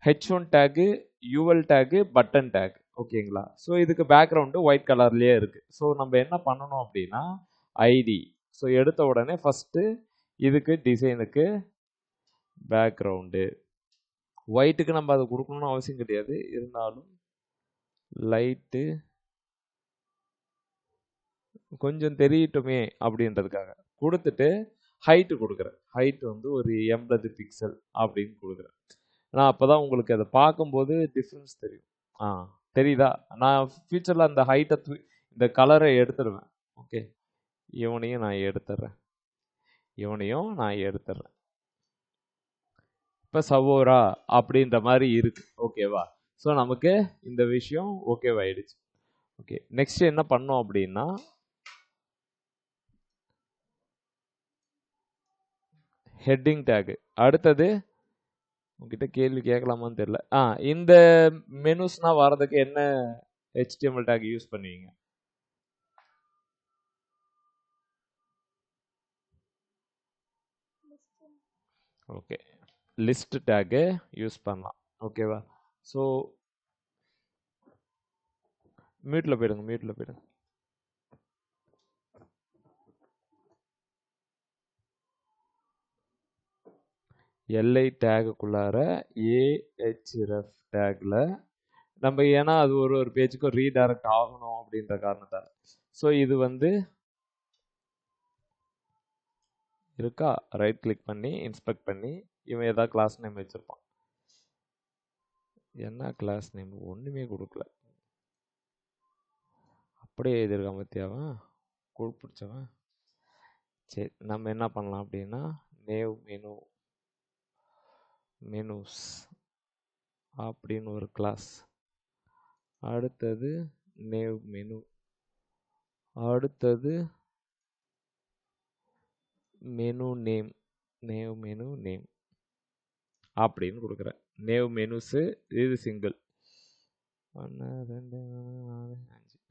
H1 tag, UL tag, button take. ஓகேங்களா? So இதுக்கு background white கலர்லேயே இருக்குது. ஸோ நம்ம என்ன பண்ணணும் அப்படின்னா ஐடி. ஸோ எடுத்த உடனே ஃபஸ்ட்டு இதுக்கு டிசைனுக்கு பேக்ரவுண்டு ஒயிட்டுக்கு நம்ம அதை கொடுக்கணும்னு அவசியம் கிடையாது, இருந்தாலும் லைட்டு கொஞ்சம் தெரியட்டுமே அப்படின்றதுக்காக கொடுத்துட்டு ஹைட்டு கொடுக்குறேன். ஹைட்டு வந்து ஒரு 80 பிக்சல் அப்படின்னு கொடுக்குறேன். நான் அப்போ தான் உங்களுக்கு அதை பார்க்கும்போது டிஃப்ரென்ஸ் தெரியும். தெரியுதா? நான் ஃபியூச்சரில் அந்த ஹைட்டை இந்த கலரை எடுத்துடுவேன். ஓகே, இவனையும் நான் எடுத்துடுறேன். இப்போ சவோரா அப்படின்ற மாதிரி இருக்கு. ஓகேவா? ஸோ நமக்கு இந்த விஷயம் ஓகேவாயிடுச்சு. ஓகே, நெக்ஸ்ட் என்ன பண்ணோம் அப்படின்னா ஹெட்டிங் டேக். அடுத்தது உங்ககிட்ட கேள்வி கேட்கலாமான்னு தெரியல. இந்த மெனுஸ்னா வரதுக்கு என்ன HTML டேக் யூஸ் பண்ணுவீங்க? ஓகே, லிஸ்ட் டேக்கு யூஸ் பண்ணலாம். ஓகேவா? ஸோ மியூட்ல போயிடுங்க. எல்ஐ டேகுக்குள்ளார AHREF டேக்ல நம்ம, ஏன்னா அது ஒரு பேஜுக்கும் ரீடைரக்ட் ஆகணும் அப்படின்ற காரணத்தால். ஸோ இது வந்து இருக்கா, ரைட் கிளிக் பண்ணி இன்ஸ்பெக்ட் பண்ணி இவன் ஏதாவது கிளாஸ் நேம் வச்சிருப்பான். என்ன கிளாஸ் நேம்? ஒன்றுமே கொடுக்கல, அப்படியே எழுதியிருக்கான் பத்தியாவன் பிடிச்சவன். சரி, நம்ம என்ன பண்ணலாம் அப்படின்னா நேவ் மெனுஸ் அப்படின்னு ஒரு கிளாஸ். அடுத்தது நேவ் மெனு. அடுத்தது மெனு நேம் அப்படின்னு கொடுக்குறேன். நேவ் மெனுஸு, இது சிங்கிள் 1 2 3 4 5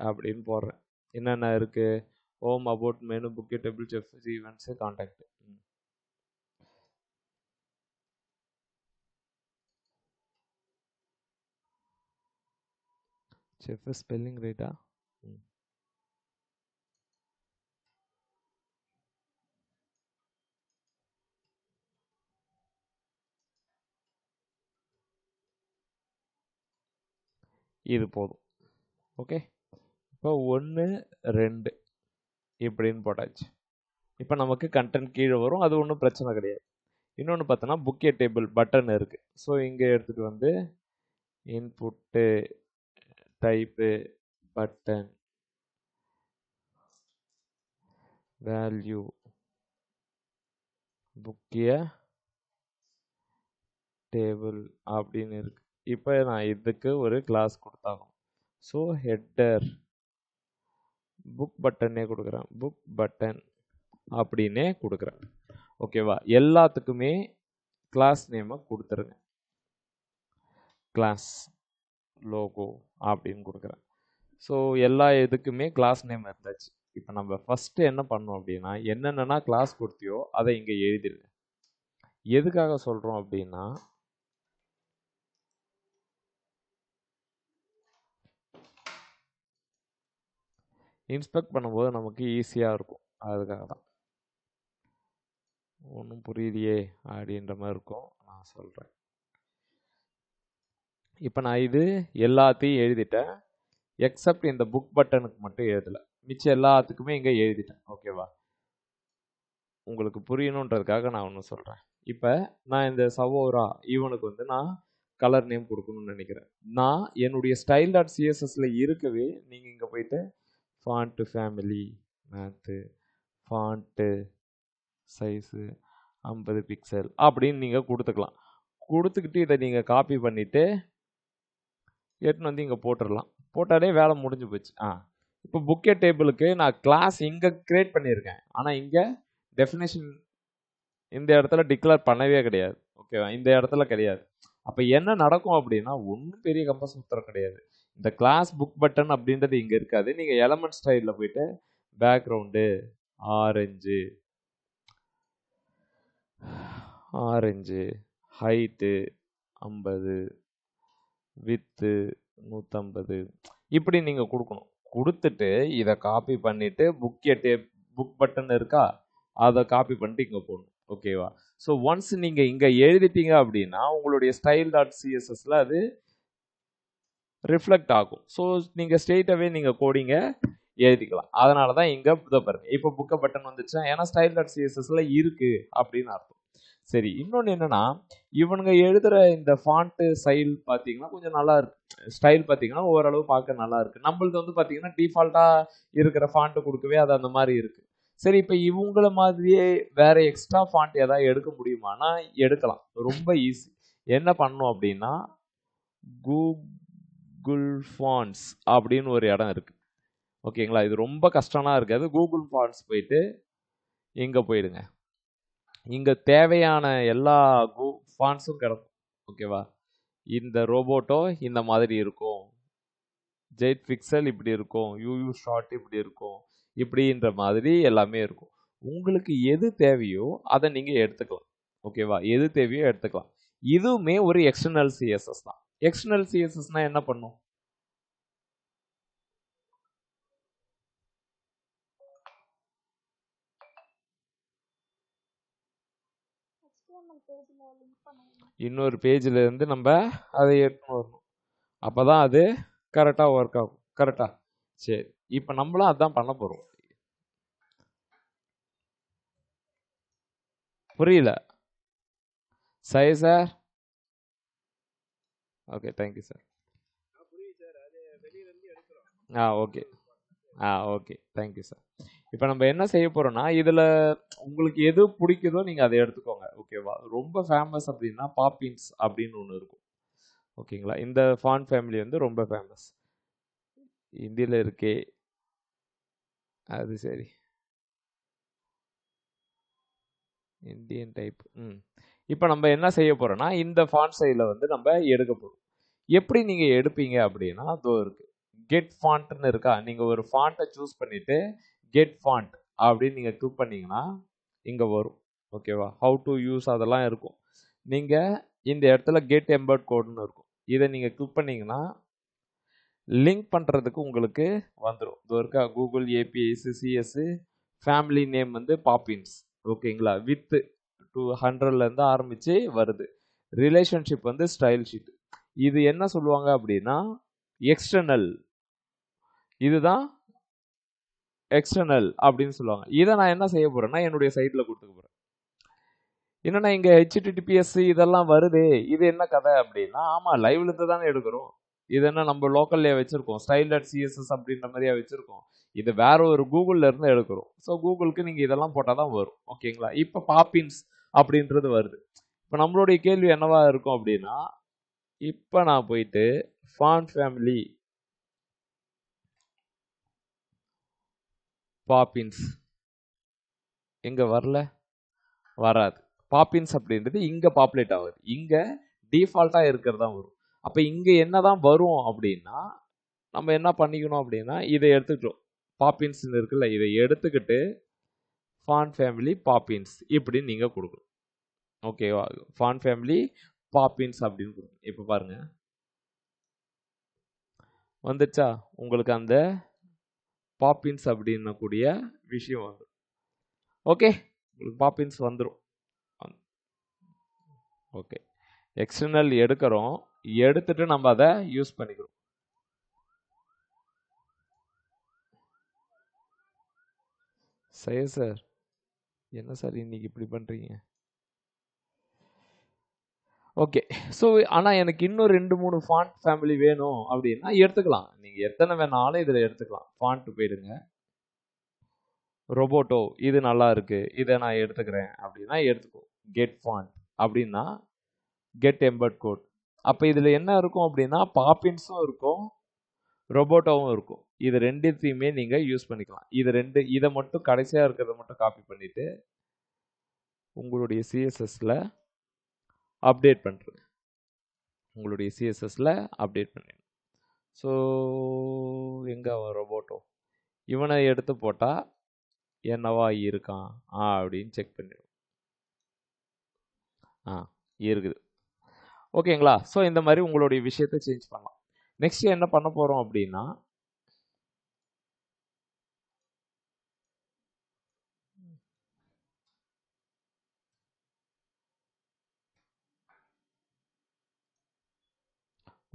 அப்படின்னு போடுறேன். என்னென்ன இருக்குது? Home, about, menu, book, table, chef, events, contact. Chef spelling ரைட்டா? இது போதும். ஓகே, இப்போ 1 2 இப்படின்னு போட்டாச்சு. இப்போ நமக்கு கண்டென்ட் கீழே வரும், அது ஒன்றும் பிரச்சனை கிடையாது. இன்னொன்று பார்த்தோன்னா புக்கே டேபிள் பட்டன் இருக்குது. ஸோ இங்கே எடுத்துகிட்டு வந்து இன்புட்டு டைப்பு பட்டன் வேல்யூ புக்கிய டேபிள் அப்படின்னு இருக்கு. இப்போ நான் இதுக்கு ஒரு கிளாஸ் கொடுத்தாகும். ஸோ ஹெட்டர் புக் பட்டனே கொடுக்குறேன், புக் பட்டன் அப்படின்னே கொடுக்குறேன். ஓகேவா? எல்லாத்துக்குமே கிளாஸ் நேமை கொடுத்துருங்க. கிளாஸ் லோகோ அப்படின்னு கொடுக்குறேன். ஸோ எல்லா இதுக்குமே கிளாஸ் நேம் இருந்தாச்சு. இப்போ நம்ம ஃபஸ்ட்டு என்ன பண்ணோம் அப்படின்னா என்னென்னா கிளாஸ் கொடுத்தியோ அதை இங்கே எழுதிடுங்க. எதுக்காக சொல்கிறோம் அப்படின்னா இன்ஸ்பெக்ட் பண்ணும்போது நமக்கு ஈஸியாக இருக்கும், அதுக்காக தான். ஒன்றும் புரியலையே அப்படின்ற மாதிரி இருக்கும், நான் சொல்கிறேன். இப்போ நான் இது எல்லாத்தையும் எழுதிட்டேன், எக்ஸப்ட் இந்த புக் பட்டனுக்கு மட்டும் எழுதலை. மிச்சம் எல்லாத்துக்குமே இங்கே எழுதிட்டேன். ஓகேவா? உங்களுக்கு புரியணுன்றதுக்காக நான் ஒன்று சொல்கிறேன். இப்போ நான் இந்த சவோரா இவனுக்கு வந்து நான் கலர் நேம் கொடுக்கணும்னு நினைக்கிறேன். நான் என்னுடைய ஸ்டைல் டாட் சிஎஸ்எஸ்ல இருக்கவே நீங்கள் இங்கே போயிட்டு font family maths font size 50 pixel அப்படின்னு நீங்கள் கொடுத்துக்கலாம். கொடுத்துக்கிட்டு இதை நீங்கள் காப்பி பண்ணிவிட்டு எடுத்துன்னு வந்து இங்கே போட்டுடலாம். போட்டாலே வேலை முடிஞ்சு போச்சு. இப்போ புக்கே டேபிளுக்கு நான் கிளாஸ் இங்கே க்ரியேட் பண்ணியிருக்கேன், ஆனால் இங்கே டெஃபினேஷன் இந்த இடத்துல டிக்ளேர் பண்ணவே கிடையாது. ஓகேவா? இந்த இடத்துல கிடையாது. அப்போ என்ன நடக்கும் அப்படின்னா ஒன்றும் பெரிய கம்பஸ் உத்தரம் கிடையாது. இந்த கிளாஸ் புக் பட்டன் அப்படின்றது இங்கே இருக்காது. நீங்கள் எலமெண்ட் ஸ்டைலில் போயிட்டு பேக்ரவுண்டு ஆரஞ்சு ஹைட்டு 50 வித்து 150 இப்படி நீங்க கொடுக்கணும். கொடுத்துட்டு இதை காப்பி பண்ணிட்டு புக் பட்டன் இருக்கா, அதை காப்பி பண்ணிட்டு இங்க போடணும். ஓகேவா? ஸோ ஒன்ஸ் நீங்க இங்க எழுதிட்டீங்க அப்படின்னா உங்களுடைய ஸ்டைல் டாட் சிஎஸ்எஸ்ல அது ரிஃப்ளெக்ட் ஆகும். ஸோ நீங்க ஸ்ட்ரெயிட்டாவே நீங்க கோடிங்க எழுதிக்கலாம். அதனால தான் இங்க பாருங்க இப்போ புக்க பட்டன் வந்துச்சு, ஏன்னா ஸ்டைல் டாட் சிஎஸ்எஸ்ல இருக்கு அப்படின்னு அர்த்தம். சரி, இன்னொன்று என்னன்னா இவனுங்க எழுதுற இந்த ஃபாண்ட் ஸ்டைல் பார்த்தீங்கன்னா கொஞ்சம் நல்லா இருக்கு. ஸ்டைல் பார்த்தீங்கன்னா ஓரளவு பார்க்க நல்லா இருக்கு. நம்மளது வந்து பார்த்தீங்கன்னா டிஃபால்ட்டா இருக்கிற ஃபாண்ட் கொடுக்கவே அது அந்த மாதிரி இருக்கு. சரி, இப்போ இவங்கள மாதிரியே வேற எக்ஸ்ட்ரா ஃபாண்ட் ஏதாவது எடுக்க முடியுமானா எடுக்கலாம். ரொம்ப ஈஸி. என்ன பண்ணணும் அப்படின்னா கூகுள் ஃபாண்ட்ஸ் அப்படின்னு ஒரு இடம் இருக்கு. ஓகேங்களா? இது ரொம்ப கஷ்டம்லாம் இருக்காது. கூகுள் ஃபாண்ட்ஸ் போயிட்டு இங்க போயிடுங்க. இங்க தேவையான எல்லா ஃபாண்ட்ஸும் கிடக்கும். ஓகேவா? இந்த ரோபோட்டோ இந்த மாதிரி இருக்கும், ஜெட் பிக்சல் இப்படி இருக்கும், யூயூ ஷார்ட் இப்படி இருக்கும், இப்படின்ற மாதிரி எல்லாமே இருக்கும். உங்களுக்கு எது தேவையோ அதை நீங்க எடுத்துக்கலாம். ஓகேவா? எது தேவையோ எடுத்துக்கலாம். இதுவுமே ஒரு எக்ஸ்டர்னல் சிஎஸ்எஸ் தான். எக்ஸ்டர்னல் சிஎஸ்எஸ்னா என்ன பண்ணும்? இன்னொரு பேஜ்ல இருந்து நம்ம அதை எடுத்து வரணும். அப்பதான் அது கரெக்டா ஒர்க் ஆகும். கரெக்டா? சரி, இப்ப நம்மளும் அதான் பண்ண போறோம். புரியல Sai sir? Okay, thank you sir. Okay. Okay, thank you sir. இப்போ நம்ம என்ன செய்ய போறோம்னா இதுல உங்களுக்கு எது பிடிக்குதோ நீங்க அதை எடுத்துக்கோங்க. ஓகேவா? ரொம்ப ஃபேமஸ் அப்படின்னா பாப்பின்ஸ் அப்படின்னு ஒன்று இருக்கும். ஓகேங்களா? இந்த ஃபாண்ட் ஃபேமிலி வந்து ரொம்ப ஃபேமஸ். இந்தியில இருக்கே, அது சரி, இந்தியன் டைப். இப்போ நம்ம என்ன செய்ய போறோம்னா இந்த ஃபாண்ட் ஸ்டைல வந்து நம்ம எடுக்க போறோம். எப்படி நீங்க எடுப்பீங்க அப்படின்னா அதோ இருக்கு, கெட் ஃபாண்ட்னு இருக்கா. நீங்க ஒரு ஃபாண்ட்டை சூஸ் பண்ணிட்டு கெட் ஃபாண்ட் அப்படின்னு நீங்க கிளிக் பண்ணீங்கன்னா இங்க வரும். ஓகேவா? ஹவு டு யூஸ் அதெல்லாம் இருக்கும். நீங்க இந்த இடத்துல கெட் எம்பர்ட் கோட்னு இருக்கும். இதை நீங்க கிளிக் பண்ணீங்கன்னா லிங்க் பண்றதுக்கு உங்களுக்கு வந்துடும். இது இருக்கா, Google APIs CS family name வந்து பாப்பின்ஸ். ஓகேங்களா? வித் 200ல இருந்து ஆரம்பிச்சு வருது. ரிலேஷன்ஷிப் வந்து ஸ்டைல் ஷீட். இது என்ன சொல்லுவாங்க அப்படின்னா எக்ஸ்டர்னல். இதுதான் எக்ஸ்டர்னல் அப்படின்னு சொல்லுவாங்க. இதை நான் என்ன செய்ய போறேன்னா என்னுடைய சைட்ல கொடுத்துக்க போறேன். என்னன்னா இங்க HTTPS இதெல்லாம் வருது, இது என்ன கதை அப்படின்னா, ஆமா லைவ்ல இருந்து தானே எடுக்கிறோம். இது என்ன நம்ம லோக்கல்ல வச்சிருக்கோம், ஸ்டைல் டாட் சிஎஸ்எஸ் அப்படின்ற மாதிரியா வச்சிருக்கோம். இது வேற ஒரு கூகுள்ல இருந்து எடுக்கிறோம். ஸோ கூகுளுக்கு நீங்க இதெல்லாம் போட்டாதான் வரும். ஓகேங்களா? இப்ப பாப்பின்ஸ் அப்படின்றது வருது. இப்ப நம்மளுடைய கேள்வி என்னவா இருக்கும் அப்படின்னா, இப்ப நான் போயிட்டு ஃபாண்ட் ஃபேமிலி பாப்பின்ஸ் எங்க வரல, வராது. பாப்பின்ஸ் அப்படின்றது இங்க பாப்புலேட் ஆகுது. இங்க டிஃபால்ட்டா இருக்கிறதா வரும். அப்ப இங்க என்னதான் வரும் அப்படின்னா நம்ம என்ன பண்ணிக்கணும் அப்படின்னா இதை எடுத்துக்கிட்டோம், பாப்பின்ஸ் இருக்குல்ல, இதை எடுத்துக்கிட்டு ஃபாண்ட் ஃபேமிலி பாப்பின்ஸ் இப்படின்னு நீங்க கொடுக்கணும். ஓகேவா? ஃபாண்ட் ஃபேமிலி பாப்பின்ஸ் அப்படின்னு கொடுக்கணும். இப்ப பாருங்க வந்துச்சா உங்களுக்கு அந்த பாப்பின்ஸ் அப்படின்னு கூடிய விஷயம் வந்துடும். ஓகே, உங்களுக்கு பாப்பின்ஸ் வந்துடும். ஓகே, எக்ஸ்டர்னல் எடுக்கிறோம், எடுத்துட்டு நம்ம அதை யூஸ் பண்ணிக்கிறோம். சரி சார், என்ன சார் இன்னைக்கு இப்படி பண்றீங்க? ஓகே, ஸோ ஆனால் எனக்கு இன்னும் 2-3 ஃபாண்ட் ஃபேமிலி வேணும் அப்படின்னா எடுத்துக்கலாம். நீங்கள் எத்தனை வேணாலும் இதில் எடுத்துக்கலாம். ஃபாண்ட் போயிடுங்க, ரோபோட்டோ இது நல்லா இருக்கு, இதை நான் எடுத்துக்கிறேன் அப்படின்னா எடுத்துக்கோ. கெட் ஃபாண்ட் அப்படின்னா கெட் எம்பர்ட் கோட். அப்போ இதில் என்ன இருக்கும் அப்படின்னா பாப்பின்ஸும் இருக்கும், ரோபோட்டோவும் இருக்கும். இது ரெண்டுத்தையுமே நீங்கள் யூஸ் பண்ணிக்கலாம். இதை மட்டும் கடைசியாக இருக்கிறத மட்டும் காப்பி பண்ணிட்டு உங்களுடைய சிஎஸ்எஸ்ல அப்டேட் பண்ணுறேன். உங்களுடைய சிஎஸ்எஸ்ல அப்டேட் பண்ணுங்க. ஸோ எங்கே ரோபோட்டோ இவனை எடுத்து போட்டால் என்னவா இருக்கான் அப்படின்னு செக் பண்ணிடும். இருக்குது. ஓகேங்களா? ஸோ இந்த மாதிரி உங்களுடைய விஷயத்தை சேஞ்ச் பண்ணலாம். நெக்ஸ்ட் என்ன பண்ண போறோம் அப்படின்னா,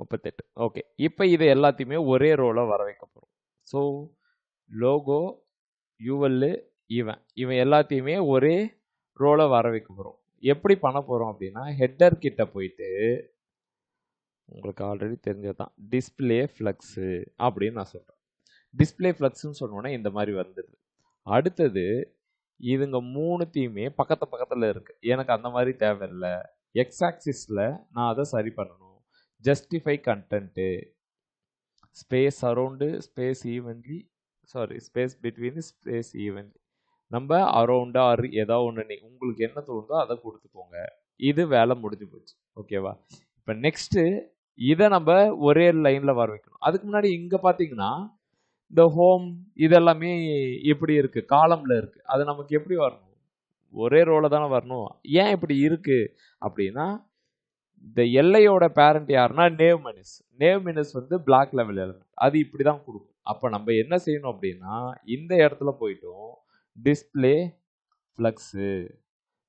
முப்பத்தெட்டு. ஓகே, இப்போ இது எல்லாத்தையுமே ஒரே ரோல வர வைக்க போறோம். ஸோ லோகோ, யூஎல், இவன் எல்லாத்தையுமே ஒரே ரோல வர வைக்க போறோம். எப்படி பண்ண போறோம் அப்படின்னா, ஹெட்டர் கிட்ட போயிட்டு உங்களுக்கு ஆல்ரெடி தெரிஞ்சதுதான், டிஸ்பிளே ஃப்ளக்ஸ் அப்படின்னு நான் சொல்றேன். டிஸ்பிளே ஃப்ளக்ஸ்ன்னு சொன்னோன்னே இந்த மாதிரி வந்துடுது. அடுத்தது இதுங்க மூணுத்தையுமே பக்கத்துல இருக்கு. எனக்கு அந்த மாதிரி தேவையில்லை. எக்ஸ் ஆக்சிஸ்ல நான் அதை சரி பண்ணணும். Justify content, space around, space evenly, sorry space between, space evenly. நம்ம அரௌண்டா ஆர் ஏதோ ஒன்று உங்களுக்கு என்ன தோணுதோ அதை கொடுத்துக்கோங்க. இது வேலை முடிஞ்சு போச்சு. ஓகேவா? இப்போ நெக்ஸ்ட்டு இதை நம்ம ஒரே லைனில் வர வைக்கணும். அதுக்கு முன்னாடி இங்கே பார்த்தீங்கன்னா இந்த ஹோம் இதெல்லாமே எப்படி இருக்கு, காலம்ல இருக்கு. அது நமக்கு எப்படி வரணும்? ஒரே ரோல தானே வரணும். ஏன் இப்படி இருக்கு அப்படின்னா, இந்த எல்லையோட பேரண்ட் யாருன்னா நேவ் மெனிஸ். நேவ் மெனிஸ் வந்து பிளாக் லெவல் எலமெண்ட். அது இப்படி தான் கொடுக்கும். அப்போ நம்ம என்ன செய்யணும் அப்படின்னா, இந்த இடத்துல போயிட்டோம் டிஸ்பிளே ஃப்ளக்ஸு.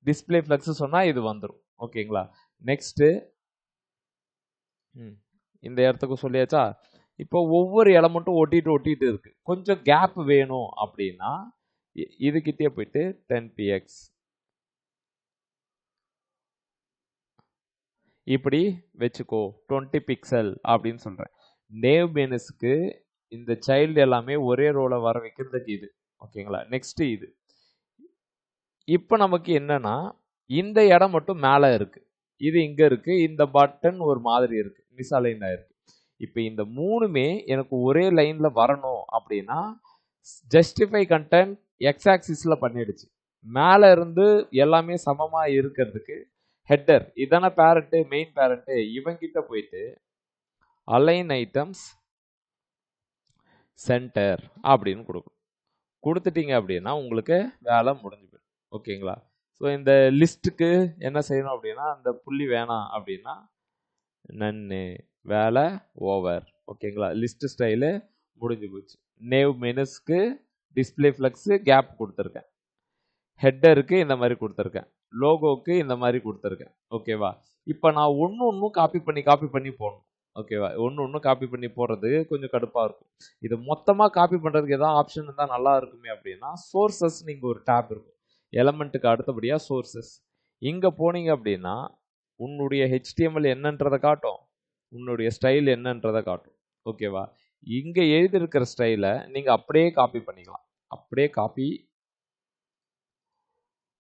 டிஸ்பிளே ஃப்ளக்ஸ் சொன்னால் இது வந்துடும். ஓகேங்களா? நெக்ஸ்ட்டு இந்த இடத்துக்கு சொல்லியாச்சா? இப்போ ஒவ்வொரு எலமெண்ட்டும் ஒட்டிட்டு இருக்கு. கொஞ்சம் கேப் வேணும் அப்படின்னா இதுகிட்டே போயிட்டு 10px இப்படி வச்சுக்கோ, 20 பிக்சல் அப்படின்னு சொல்றேன். நேவ் மெனுஸ்க்கு இந்த சைல்டு எல்லாமே ஒரே ரோல வர வைக்கிறதுக்கு இது. ஓகேங்களா? நெக்ஸ்ட் இது. இப்போ நமக்கு என்னன்னா, இந்த இடம் மட்டும் மேலே இருக்கு, இது இங்க இருக்கு, இந்த பட்டன் ஒரு மாதிரி இருக்கு, மிஸ்அலைன் ஆயிருக்கு. இப்போ இந்த மூணுமே எனக்கு ஒரே லைன்ல வரணும் அப்படின்னா, ஜஸ்டிஃபை கண்டென்ட் எக்ஸ் ஆக்சிஸ்ல பண்ணிடுச்சு. மேலே இருந்து எல்லாமே சமமா இருக்கிறதுக்கு ஹெட்டர் இதான பேரண்ட், மெயின் பேரண்ட், இவங்கிட்ட போயிட்டு அலைன் ஐட்டம்ஸ் சென்டர் அப்படின்னு கொடுக்கும். கொடுத்துட்டீங்க அப்படின்னா உங்களுக்கு வேலை முடிஞ்சு போயிடும். ஓகேங்களா? ஸோ இந்த லிஸ்ட்டுக்கு என்ன செய்யணும் அப்படின்னா, அந்த புள்ளி வேணாம் அப்படின்னா நன்னு, வேலை ஓவர். ஓகேங்களா? லிஸ்ட் ஸ்டைலு முடிஞ்சு போச்சு. நேவ் மெனுஸ்க்கு டிஸ்பிளே ஃப்ளக்ஸ் கேப் கொடுத்துருக்கேன், ஹெட்டருக்கு இந்த மாதிரி கொடுத்துருக்கேன், லோகோக்கு இந்த மாதிரி கொடுத்துருக்கேன். ஓகேவா? இப்போ நான் ஒன்றும் காப்பி பண்ணி போடணும். ஓகேவா? ஒன்று காப்பி பண்ணி போடுறது கொஞ்சம் கடுப்பாக இருக்கும். இது மொத்தமாக காப்பி பண்ணுறதுக்கு ஏதாவது ஆப்ஷன் இருந்தால் நல்லா இருக்குமே அப்படின்னா, சோர்சஸ் நீங்கள் ஒரு டேப் இருக்கும், எலமெண்ட்டுக்கு அடுத்தபடியாக சோர்சஸ். இங்கே போனீங்க அப்படின்னா உன்னுடைய HTML என்னன்றதை காட்டும், உன்னுடைய ஸ்டைல் என்னன்றதை காட்டும். ஓகேவா? இங்கே எழுதியிருக்கிற ஸ்டைலை நீங்கள் அப்படியே காப்பி பண்ணிக்கலாம். அப்படியே காப்பி,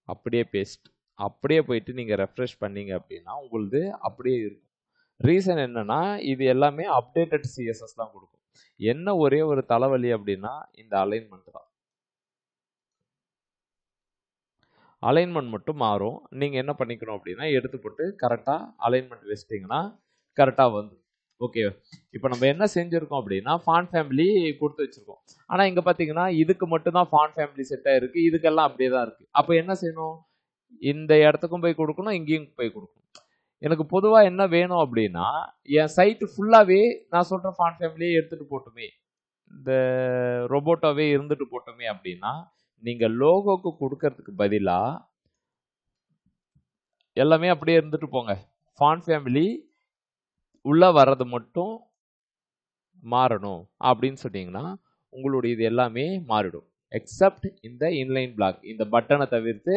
அப்படியே பேஸ்ட், அப்படியே போயிட்டு நீங்கள் ரெஃப்ரெஷ் பண்ணீங்க அப்படின்னா உங்களுது அப்படியே இருக்கும். ரீசன் என்னன்னா, இது எல்லாமே அப்டேட்டட் சிஎஸ்எஸ் தான் கொடுக்கும். என்ன ஒரே ஒரு தலைவலி அப்படின்னா இந்த அலைன்மெண்ட் தான். அலைன்மெண்ட் மட்டும் மாறும். நீங்கள் என்ன பண்ணிக்கணும் அப்படின்னா, எடுத்து போட்டு கரெக்டாக அலைன்மெண்ட் வச்சிட்டிங்கன்னா கரெக்டாக வந்து. ஓகே, இப்போ நம்ம என்ன செஞ்சுருக்கோம் அப்படின்னா, ஃபாண்ட் ஃபேமிலி கொடுத்து வச்சுருக்கோம். ஆனால் இங்கே பார்த்தீங்கன்னா இதுக்கு மட்டும்தான் ஃபாண்ட் ஃபேமிலி செட்டாக இருக்குது, இதுக்கெல்லாம் அப்படியே தான் இருக்குது. அப்போ என்ன செய்யணும்? இந்த இடத்துக்கும் போய் கொடுக்கணும், இங்கேயும் போய் கொடுக்கணும். எனக்கு பொதுவாக என்ன வேணும் அப்படின்னா, என் சைட்டு ஃபுல்லாகவே நான் சொல்கிற ஃபாண்ட் ஃபேமிலியே எடுத்துகிட்டு போட்டுமே, இந்த ரொபோட்டோவே இருந்துட்டு போட்டுமே அப்படின்னா, நீங்கள் லோகோக்கு கொடுக்கறதுக்கு பதிலாக எல்லாமே அப்படியே இருந்துட்டு போங்க, ஃபாண்ட் ஃபேமிலி உள்ள வர்றது மட்டும் மாறணும் அப்படின்னு சொன்னீங்கன்னா உங்களுடைய இது எல்லாமே மாறிடும். எக்ஸப்ட் இந்த இன்லைன் பிளாக், இந்த பட்டனை தவிர்த்து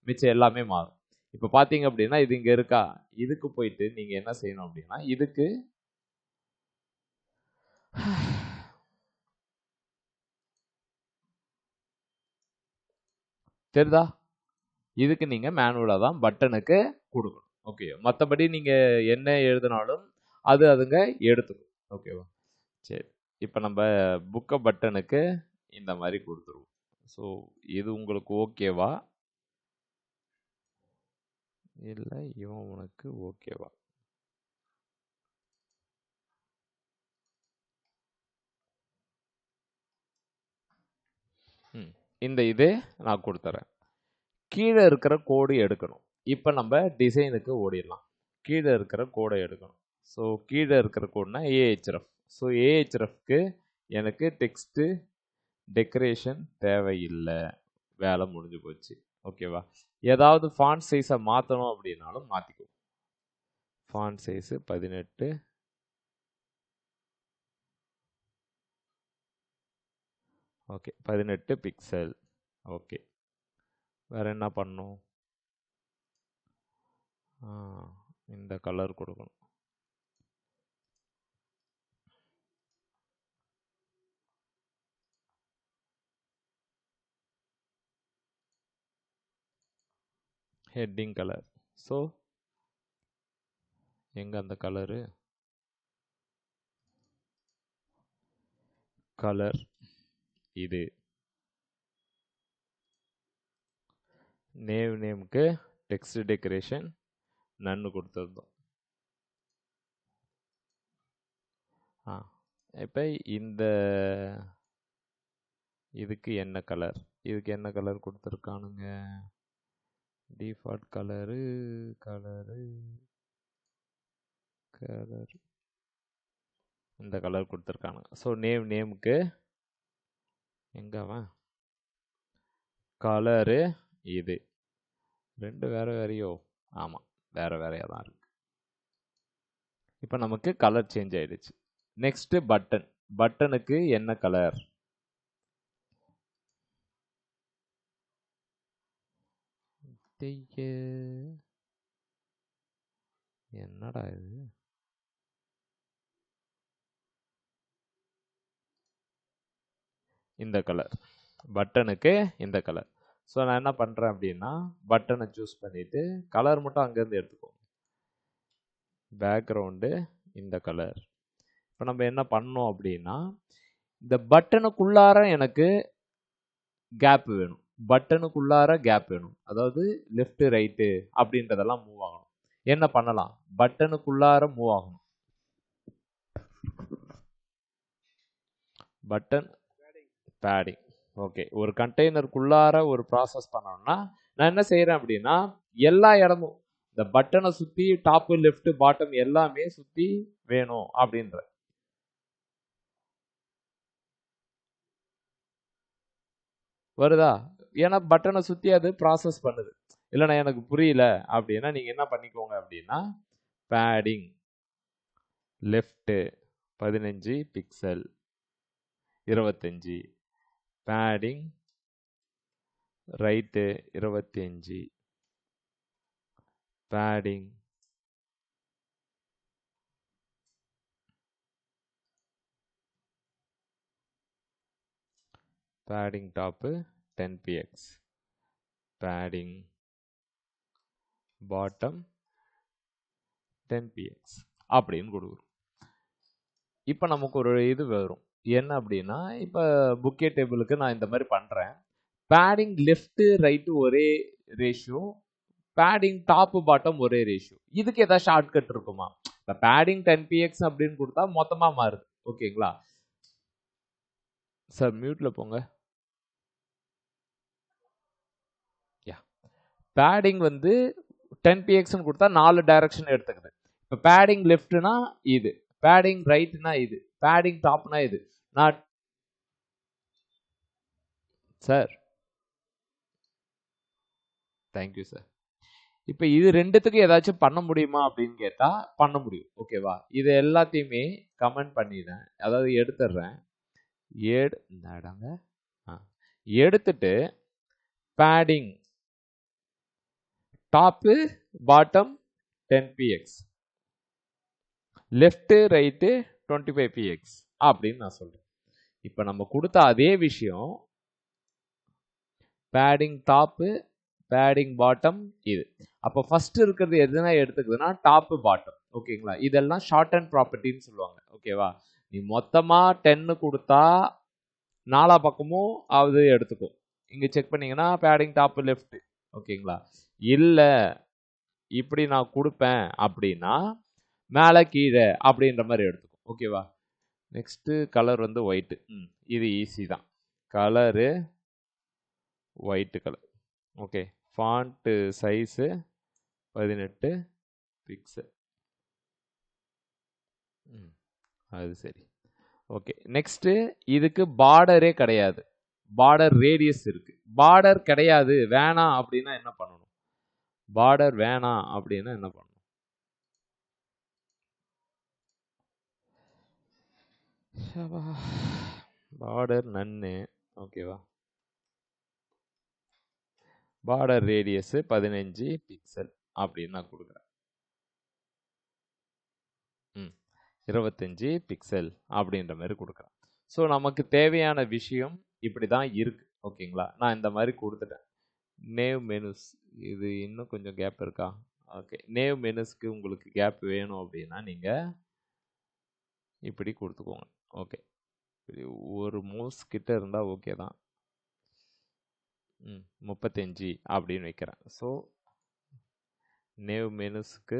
மிச்சம் எல்லாமே மாறும். இப்போ பார்த்தீங்க அப்படின்னா இது இங்கே இருக்கா, இதுக்கு போயிட்டு நீங்கள் என்ன செய்யணும் அப்படின்னா, இதுக்கு தெரியுதா, இதுக்கு நீங்கள் மேனுவலாக தான் பட்டனுக்கு கொடுக்கணும். ஓகே, மற்றபடி நீங்கள் என்ன எழுதினாலும் அது அதுங்க எடுத்துக்கும். ஓகேவா? சரி, இப்போ நம்ம புக்கை பட்டனுக்கு இந்த மாதிரி கொடுத்துருவோம். ஸோ இது உங்களுக்கு ஓகேவா இல்லை இவன் உனக்கு ஓகேவா? இந்த இது நான் கொடுத்துறேன். கீழே இருக்கிற கோடு எடுக்கணும். இப்போ நம்ம டிசைனுக்கு ஓடிடலாம். கீழே இருக்கிற கோடை எடுக்கணும். ஸோ கீழே இருக்கிற கோடுனா ஏஹெச்எஃப். ஸோ ஏஹெச்எஃப்க்கு எனக்கு டெக்ஸ்ட்டு டெக்கரேஷன் தேவையில்லை, வேலை முடிஞ்சு போச்சு. ஓகேவா? ஏதாவது ஃபாண்ட் சைஸை மாற்றணும் அப்படின்னாலும் மாற்றிக்குவோம். Font size 18. Okay, 18 pixel. Okay, வேற என்ன பண்ணணும்? இந்த கலர் கொடுக்கணும். Heading colour. ஸோ எங்க அந்த கலரு? கலர் இது. நேமுக்கு டெக்ஸ்ட் டெக்கரேஷன் நன்னு கொடுத்துருந்தோம். இப்போ இந்த இதுக்கு என்ன கலர்? இதுக்கு என்ன கலர் கொடுத்துருக்கானுங்க? டிஃபால்ட் கலரு இந்த கலர் கொடுத்துருக்கானுங்க. ஸோ நேமுக்கு எங்கவன் கலரு இது. ரெண்டு வேற வேறையோ? ஆமாம், வேற வேறையாக தான் இருக்கு. இப்போ நமக்கு கலர் சேஞ்ச் ஆயிடுச்சு. Next button. பட்டனுக்கு என்ன கலர்? என்னடா இது? இந்த கலர். பட்டனுக்கு இந்த கலர். ஸோ நான் என்ன பண்ணுறேன் அப்படின்னா, பட்டனை சூஸ் பண்ணிவிட்டு கலர் மட்டும் அங்கேருந்து எடுத்துக்கோங்க. பேக்ரவுண்டு இந்த கலர். இப்போ நம்ம என்ன பண்ணோம் அப்படின்னா, இந்த பட்டனுக்குள்ளார எனக்கு கேப் வேணும். பட்டனுக்குள்ளார கேப் வேணும். அதாவது லெஃப்ட் ரைட்டு அப்படின்றதெல்லாம் மூவ் ஆகணும். என்ன பண்ணலாம்? பட்டனுக்குள்ளார மூவ் ஆகணும். Button padding. ஓகே, ஒரு கண்டெய்னருக்குள்ளார ஒரு ப்ராசஸ் பண்ணணும்னா நான் என்ன செய்யறேன் அப்படின்னா, எல்லா இடமும் இந்த பட்டனை சுத்தி டாப் லெஃப்ட் பாட்டம் எல்லாமே சுத்தி வேணும் அப்படின்ற. வருதா? ஏன்னா பட்டனை சுத்தி அது ப்ராசஸ் பண்ணுது. இல்லைன்னா எனக்கு புரியல அப்படின்னா நீங்க என்ன பண்ணிக்கோங்க அப்படின்னா, padding left 15 pixel 25, padding right 25, padding top 10px, padding bottom 10px அப்படின்னு கொடுக்குறோம். இப்போ நமக்கு ஒரு இது வரும். என்ன அப்படின்னா, இப்போ புக்கே டேபிளுக்கு நான் இந்த மாதிரி பண்ணுறேன். பேடிங் லெஃப்ட் ரைட்டு ஒரே ரேஷியோ, பேடிங் டாப்பு பாட்டம் ஒரே ரேஷியோ. இதுக்கு ஏதாவது ஷார்ட்கட் இருக்குமா? இப்போ பேடிங் 10px அப்படின்னு கொடுத்தா மொத்தமாக மாறுது. ஓகேங்களா சார்? மியூட்ல போங்க. பேடிங் வந்து 10pxன்னு கொடுத்தா 4 டைரக்ஷன் எடுத்துக்குது. இப்போ பேடிங் லெஃப்ட்னா இது, பேடிங் ரைட்னா இது, பேடிங் டாப்னா இது. நான் சார் தேங்க்யூ சார். இப்போ இது ரெண்டுத்துக்கு ஏதாச்சும் பண்ண முடியுமா அப்படின்னு கேட்டா பண்ண முடியும். ஓகேவா? இது எல்லாத்தையுமே கமெண்ட் பண்ணிடுறேன், அதாவது எடுத்துடுறேன். எடுத்துட்டு padding top bottom 10px, left right 25px அப்படின்னு நான் சொல்றேன். இப்போ நம்ம கொடுத்த அதே விஷயம், பேடிங் டாப்பு பேடிங் பாட்டம் இது. அப்போ ஃபர்ஸ்ட் இருக்கிறது எதுனா எடுத்துக்குதுன்னா டாப்பு பாட்டம். ஓகேங்களா? இதெல்லாம் ஷார்ட் அண்ட் ப்ராப்பர்ட்டின்னு சொல்லுவாங்க. ஓகேவா? நீ மொத்தமா 10 கொடுத்தா 4 பக்கமும் அது எடுத்துக்கும். இங்க செக் பண்ணீங்கன்னா பேடிங் டாப்பு லெஃப்ட். ஓகேங்களா? இல்லை இப்படி நான் கொடுப்பேன் அப்படின்னா மேலே கீழே அப்படின்ற மாதிரி எடுத்துக்கும். ஓகேவா? நெக்ஸ்ட் கலர் வந்து ஒயிட்டு. இது ஈஸி தான். Colour white colour. Okay, font size 18 pixel. அது சரி. ஓகே, நெக்ஸ்ட் இதுக்கு பார்டரே கிடையாது, பார்டர் ரேடியஸ் இருக்கு. பார்டர் கிடையாது வேணாம் அப்படின்னா என்ன பண்ணணும்? பார்டர் வேணாம் அப்படின்னா என்ன பண்ணணும்? பார்டர் நன்னு. ஓகேவா? பார்டர் ரேடியஸ் 15 பிக்சல் அப்படின்னு நான் கொடுக்குறேன். 25 பிக்சல் அப்படின்ற மாதிரி கொடுக்குறேன். ஸோ நமக்கு தேவையான விஷயம் இப்படி தான் இருக்கு. ஓகேங்களா? நான் இந்த மாதிரி கொடுத்துட்டேன். நேவ் மெனுஸ், இது இன்னும் கொஞ்சம் கேப் இருக்கா? ஓகே, நேவ் மெனுஸ்க்கு உங்களுக்கு கேப் வேணும் அப்படின்னா நீங்கள் இப்படி கொடுத்துக்கோங்க. ஓகே, ஒரு மவுஸ் கிட்ட இருந்தால் ஓகே தான். 35 அப்படின்னு வைக்கிறேன். ஸோ நேவ் மெனுஸ்க்கு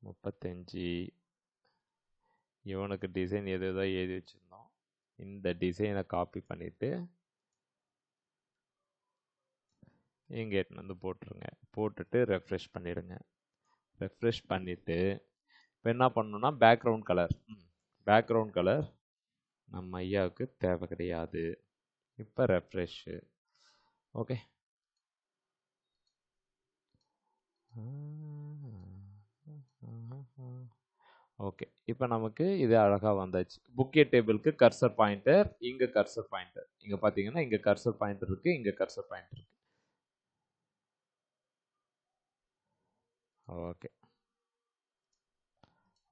35. இவனுக்கு டிசைன் எது எதோ எழுதி வச்சுருந்தோம். இந்த டிசைனை காப்பி பண்ணிவிட்டு இங்கே எடுத்துன்னு வந்து போட்டுருங்க. போட்டுட்டு ரெஃப்ரெஷ் பண்ணிடுங்க. ரெஃப்ரெஷ் பண்ணிவிட்டு இப்போ என்ன பண்ணணும்னா பேக்ரவுண்ட் கலர், பேக்ரவுண்ட் கலர் நம்ம ஐயாவுக்கு தேவை கிடையாது. இப்போ ரெஃப்ரெஷ்ஷு. ஓகே, ஓகே, இப்போ நமக்கு இது அழகாக வந்தாச்சு. புக்கே டேபிளுக்கு கர்சர் பாயிண்டர், இங்கே கர்சர் பாயிண்டர், இங்கே பார்த்தீங்கன்னா இங்கே கர்சர் பாயிண்டர் இருக்குது, இங்கே கர்சர் பாயிண்டர் இருக்குது. ஓகே,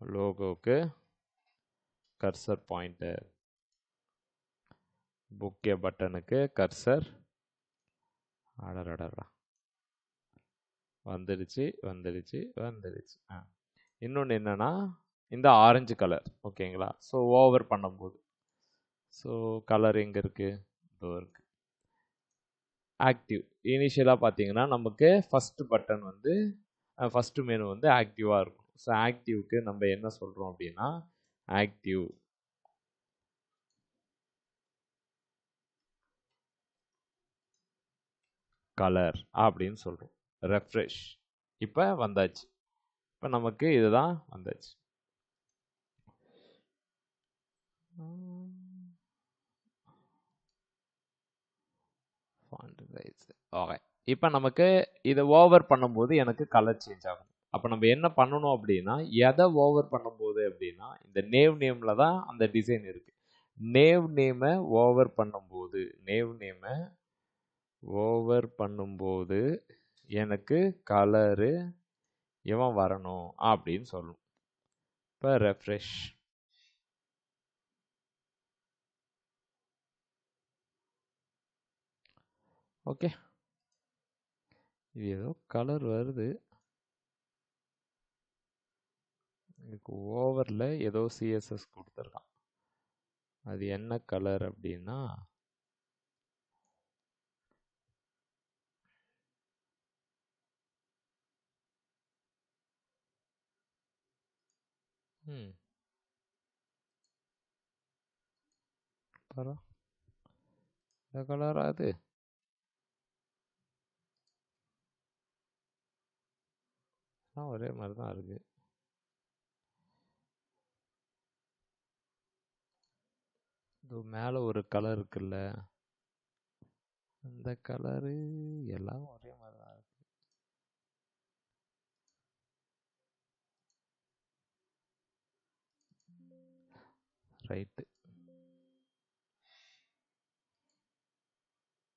லோகோவுக்கு கர்சர் பாயிண்டர், புக்கே பட்டனுக்கு கர்சர். அடடடா, வந்துடுச்சு வந்துடுச்சு வந்துடுச்சு. இன்னொன்று என்னென்னா இந்த ஆரஞ்சு கலர். ஓகேங்களா? ஸோ ஓவர் பண்ணும்போது, ஸோ கலர் எங்கே இருக்குது? இதோ இருக்குது. ஆக்டிவ் இனிஷியலாக பார்த்தீங்கன்னா நமக்கு ஃபஸ்ட்டு பட்டன் வந்து ஃபஸ்ட்டு மெனு வந்து ஆக்டிவாக இருக்கும். ஸோ ஆக்டிவ்க்கு நம்ம என்ன சொல்கிறோம் அப்படின்னா ஆக்டிவ் கலர் அப்படின்னு சொல்கிறோம். ரெஃப்ரெஷ். இப்போ வந்தாச்சு. இப்போ நமக்கு இதுதான் வந்தாச்சு. ஓகே, இப்போ நமக்கு இதை ஓவர் பண்ணும்போது எனக்கு கலர் சேஞ்ச் ஆகும். அப்போ நம்ம என்ன பண்ணணும் அப்படின்னா, எதை ஓவர் பண்ணும்போது அப்படின்னா இந்த நேவ் நேமில் தான் அந்த டிசைன் இருக்குது. நேவ் நேமை ஓவர் பண்ணும்போது, நேவ் நேமை ஓவர் பண்ணும்போது எனக்கு கலரு இவன் வரணும் அப்படின்னு சொல்லணும். இப்போ ரெஃப்ரெஷ். ஓகே, இது ஏதோ கலர் வருது. இதுக்கு ஓவரில் ஏதோ சிஎஸ்எஸ் கொடுத்துருக்கான். அது என்ன கலர் அப்படின்னா பரவா இந்த கலரா அது? ஒரே மாதிரி தான் இருக்கு. இது மேலே ஒரு கலர் இருக்குல்ல, அந்த கலரு எல்லாம் ஒரே மாதிரி தான் இருக்கு. ரைட்டு,